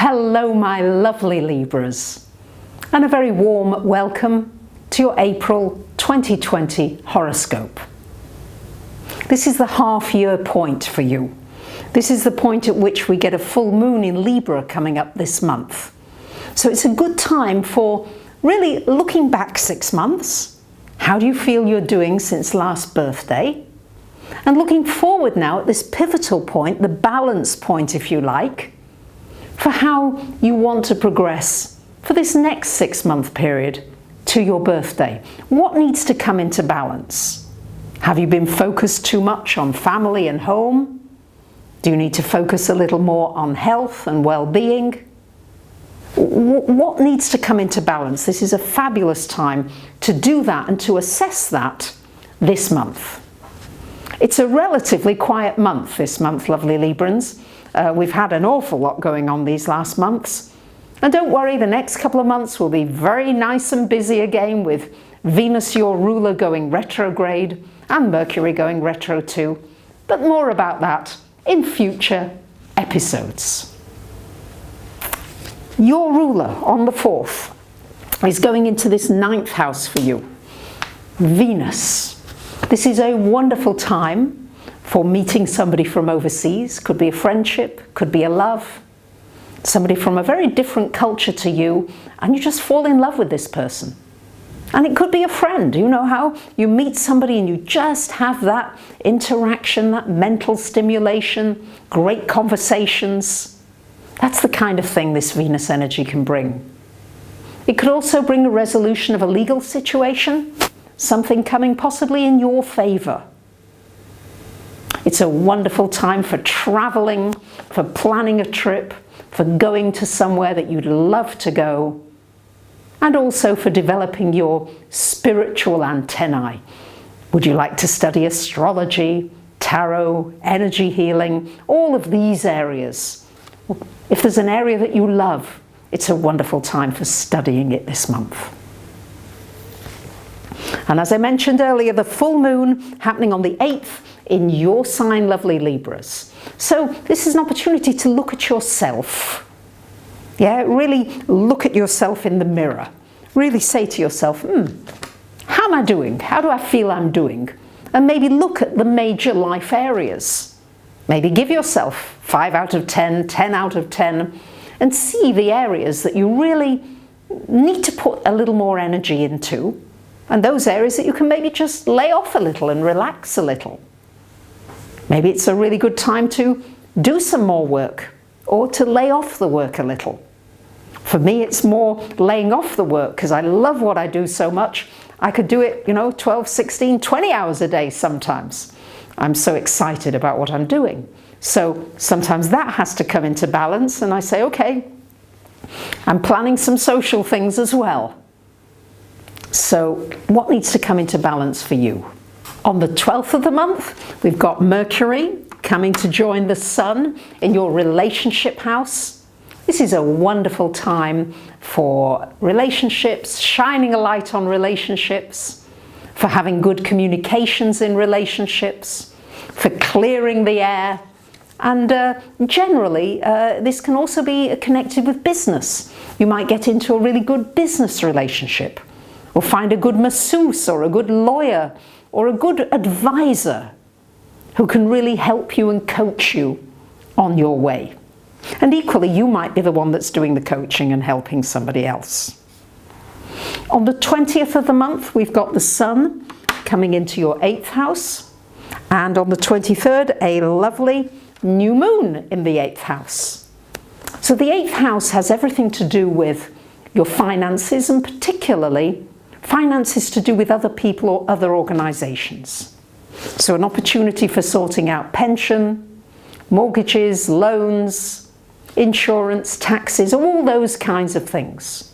Hello, my lovely Libras, and a very warm welcome to your April 2020 horoscope. This is the half-year point for you. This is the point at which we get a full moon in Libra coming up this month. So it's a good time for really looking back 6 months. How do you feel you're doing since last birthday? And looking forward now at this pivotal point, the balance point if you like, for how you want to progress for this next 6-month period to your birthday. What needs to come into balance? Have you been focused too much on family and home? Do you need to focus a little more on health and well-being? What needs to come into balance? This is a fabulous time to do that and to assess that this month. It's a relatively quiet month this month, lovely Librans. We've had an awful lot going on these last months. And don't worry, the next couple of months will be very nice and busy again, with Venus, your ruler, going retrograde and Mercury going retro too. But more about that in future episodes. Your ruler on the 4th is going into this 9th house for you, Venus. This is a wonderful time for meeting somebody from overseas. Could be a friendship, could be a love, somebody from a very different culture to you, and you just fall in love with this person. And it could be a friend. You know how you meet somebody and you just have that interaction, that mental stimulation, great conversations. That's the kind of thing this Venus energy can bring. It could also bring a resolution of a legal situation, something coming possibly in your favor. It's a wonderful time for traveling, for planning a trip, for going to somewhere that you'd love to go, and also for developing your spiritual antennae. Would you like to study astrology, tarot, energy healing, all of these areas? If there's an area that you love, it's a wonderful time for studying it this month. And as I mentioned earlier, the full moon happening on the 8th in your sign, lovely Libras. So this is an opportunity to look at yourself. Yeah, really look at yourself in the mirror. Really say to yourself, how am I doing? How do I feel I'm doing? And maybe look at the major life areas. Maybe give yourself 5 out of 10, 10 out of 10, and see the areas that you really need to put a little more energy into, and those areas that you can maybe just lay off a little and relax a little. Maybe it's a really good time to do some more work or to lay off the work a little. For me, it's more laying off the work because I love what I do so much. I could do it, 12, 16, 20 hours a day sometimes. I'm so excited about what I'm doing. So sometimes that has to come into balance, and I say, okay, I'm planning some social things as well. So what needs to come into balance for you? On the 12th of the month, we've got Mercury coming to join the Sun in your relationship house. This is a wonderful time for relationships, shining a light on relationships, for having good communications in relationships, for clearing the air, and generally this can also be connected with business. You might get into a really good business relationship, or find a good masseuse or a good lawyer or a good advisor who can really help you and coach you on your way. And equally, you might be the one that's doing the coaching and helping somebody else. On the 20th of the month, we've got the Sun coming into your 8th house. And on the 23rd, a lovely new moon in the 8th house. So the 8th house has everything to do with your finances, and particularly finances to do with other people or other organizations. So an opportunity for sorting out pension, mortgages, loans, insurance, taxes, all those kinds of things.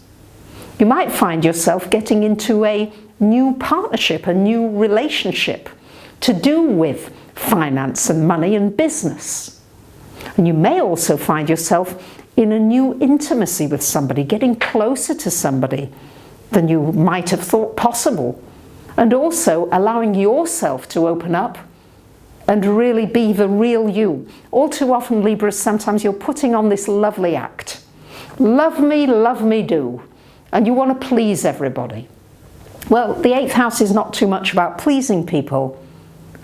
You might find yourself getting into a new partnership, a new relationship to do with finance and money and business. And you may also find yourself in a new intimacy with somebody, getting closer to somebody than you might have thought possible, and also allowing yourself to open up and really be the real you. All too often, Libras, sometimes you're putting on this lovely act. Love me do. And you want to please everybody. Well, the 8th house is not too much about pleasing people,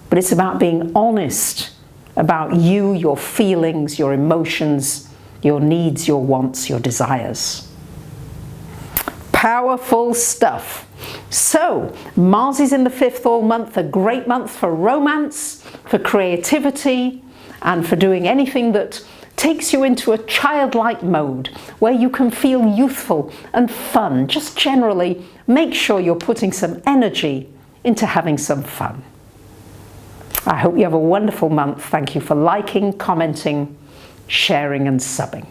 but it's about being honest about you, your feelings, your emotions, your needs, your wants, your desires. Powerful stuff. So, Mars is in the 5th all month, a great month for romance, for creativity, and for doing anything that takes you into a childlike mode where you can feel youthful and fun. Just generally make sure you're putting some energy into having some fun. I hope you have a wonderful month. Thank you for liking, commenting, sharing and subbing.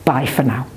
Bye for now.